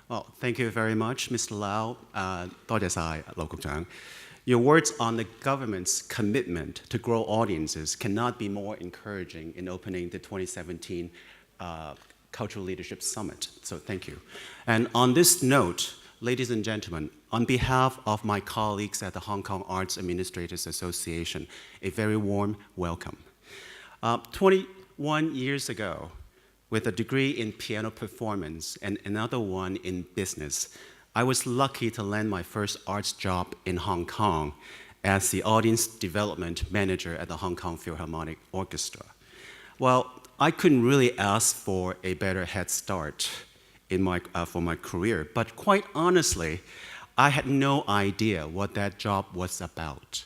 Well, thank you very much, Mr. Lau. 多謝晒盧局長. Your words on the government's commitment to grow audiences cannot be more encouraging in opening the 2017 Cultural Leadership Summit. So thank you. And on this note, ladies and gentlemen, on behalf of my colleagues at the Hong Kong Arts Administrators Association, a very warm welcome. 21 years ago, with a degree in piano performance and another one in business, I was lucky to land my first arts job in Hong Kong as the audience development manager at the Hong Kong Philharmonic Orchestra. Well, I couldn't really ask for a better head start for my career, but quite honestly, I had no idea what that job was about.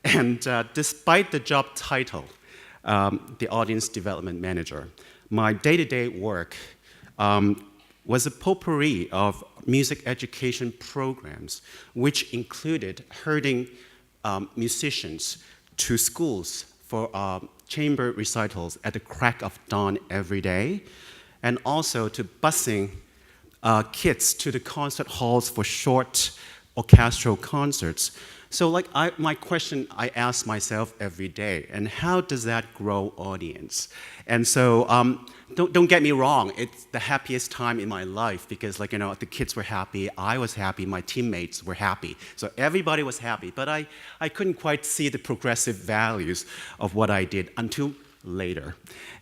And despite the job title, the audience development manager, my day-to-day work was a potpourri of music education programs, which included herding musicians to schools for chamber recitals at the crack of dawn every day, and also to busing kids to the concert halls for short orchestral concerts. So my question I ask myself every day, and how does that grow audience? And so don't get me wrong, it's the happiest time in my life because the kids were happy, I was happy, my teammates were happy. So everybody was happy, but I couldn't quite see the progressive values of what I did until later.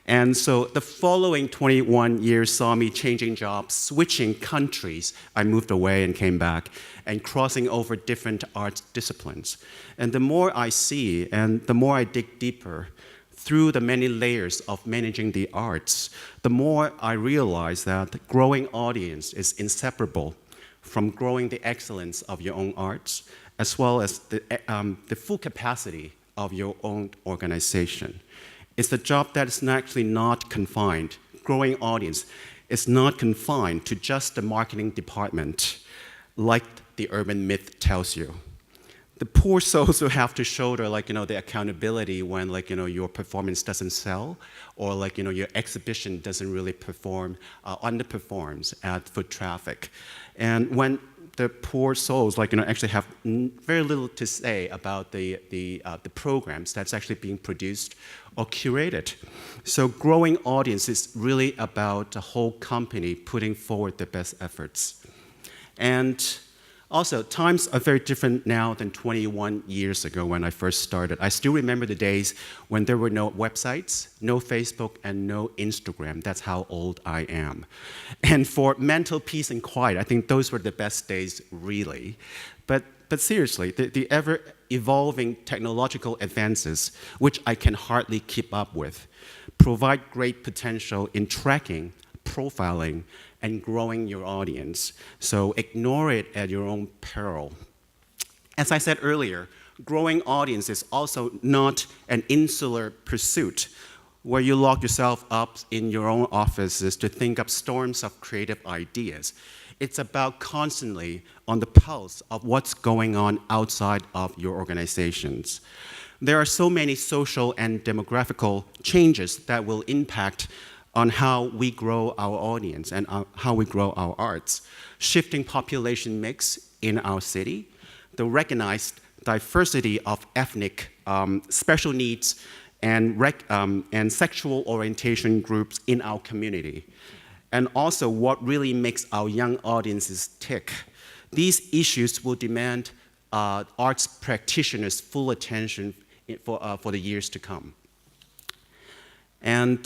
And so the following 21 years saw me changing jobs, switching countries. I moved away and came back, and crossing over different arts disciplines. And the more I see and the more I dig deeper through the many layers of managing the arts, the more I realize that the growing audience is inseparable from growing the excellence of your own arts, as well as the full capacity of your own organization. It's a job that is actually not confined. Growing audience is not confined to just the marketing department, like the urban myth tells you. The poor souls who have to shoulder the accountability when your performance doesn't sell, or your exhibition doesn't really perform, underperforms at foot traffic. And when the poor souls actually have very little to say about the programs that's actually being produced or curated. So growing audience is really about the whole company putting forward the best efforts. And also, times are very different now than 21 years ago when I first started. I still remember the days when there were no websites, no Facebook, and no Instagram. That's how old I am. And for mental peace and quiet, I think those were the best days, really. But seriously, the ever-evolving technological advances, which I can hardly keep up with, provide great potential in tracking, profiling, and growing your audience. So ignore it at your own peril. As I said earlier, growing audience is also not an insular pursuit where you lock yourself up in your own offices to think up storms of creative ideas. It's about constantly on the pulse of what's going on outside of your organizations. There are so many social and demographical changes that will impact on how we grow our audience and how we grow our arts. Shifting population mix in our city, the recognized diversity of ethnic special needs and sexual orientation groups in our community, and also what really makes our young audiences tick. These issues will demand arts practitioners' full attention for the years to come. And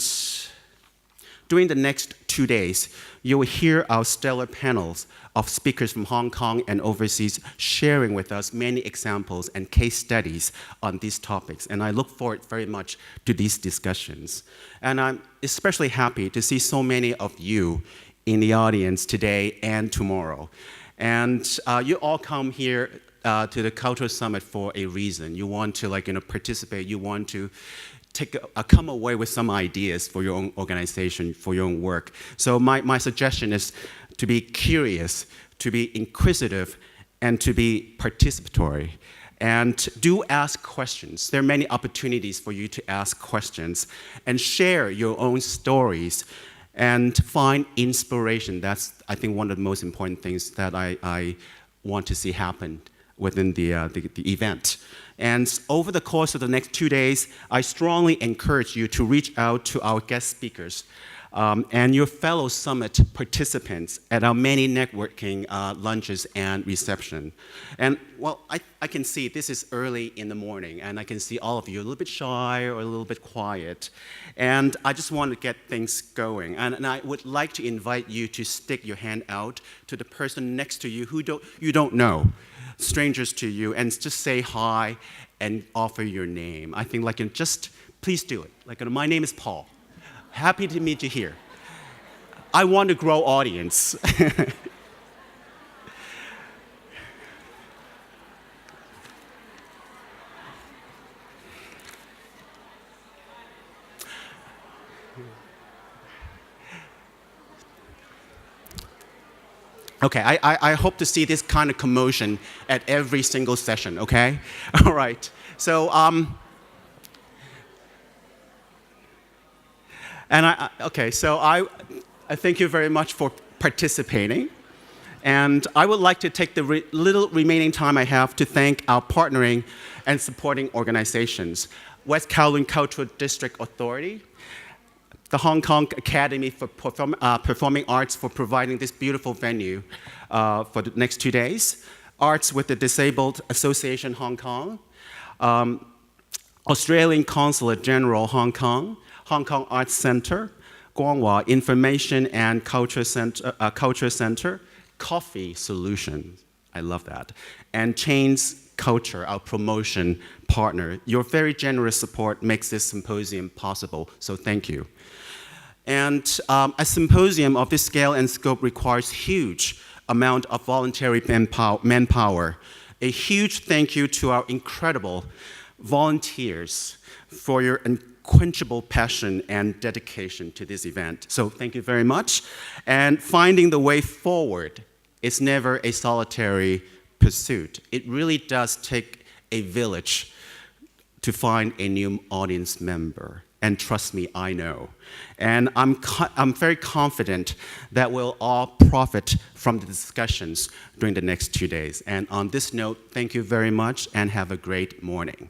during the next 2 days, you will hear our stellar panels of speakers from Hong Kong and overseas sharing with us many examples and case studies on these topics. And I look forward very much to these discussions. And I'm especially happy to see so many of you in the audience today and tomorrow. And you all come here to the Cultural Summit for a reason. You want to participate, you want to come away with some ideas for your own organization, for your own work. So my suggestion is to be curious, to be inquisitive, and to be participatory. And do ask questions. There are many opportunities for you to ask questions and share your own stories and find inspiration. That's, I think, one of the most important things that I want to see happen within the event. And over the course of the next 2 days, I strongly encourage you to reach out to our guest speakers and your fellow summit participants at our many networking lunches and reception. And well, I can see this is early in the morning, and I can see all of you a little bit shy or a little bit quiet. And I just want to get things going. And I would like to invite you to stick your hand out to the person next to you who you don't know, strangers to you, and just say hi and offer your name. I think just please do it. My name is Paul. Happy to meet you here. I want to grow audience. Okay, I hope to see this kind of commotion at every single session, okay? All right, so, I thank you very much for participating. And I would like to take the little remaining time I have to thank our partnering and supporting organizations, West Kowloon Cultural District Authority, the Hong Kong Academy for Performing Arts for providing this beautiful venue for the next 2 days, Arts with the Disabled Association Hong Kong, Australian Consulate General Hong Kong, Hong Kong Arts Center, Guanghua Information and Culture Center, Coffee Solutions, I love that, and Chains Culture, our promotion partner. Your very generous support makes this symposium possible, so thank you. And a symposium of this scale and scope requires huge amount of voluntary manpower. A huge thank you to our incredible volunteers for your unquenchable passion and dedication to this event. So thank you very much. And finding the way forward is never a solitary pursuit. It really does take a village to find a new audience member. And trust me, I know. And I'm very confident that we'll all profit from the discussions during the next 2 days. And on this note, thank you very much and have a great morning.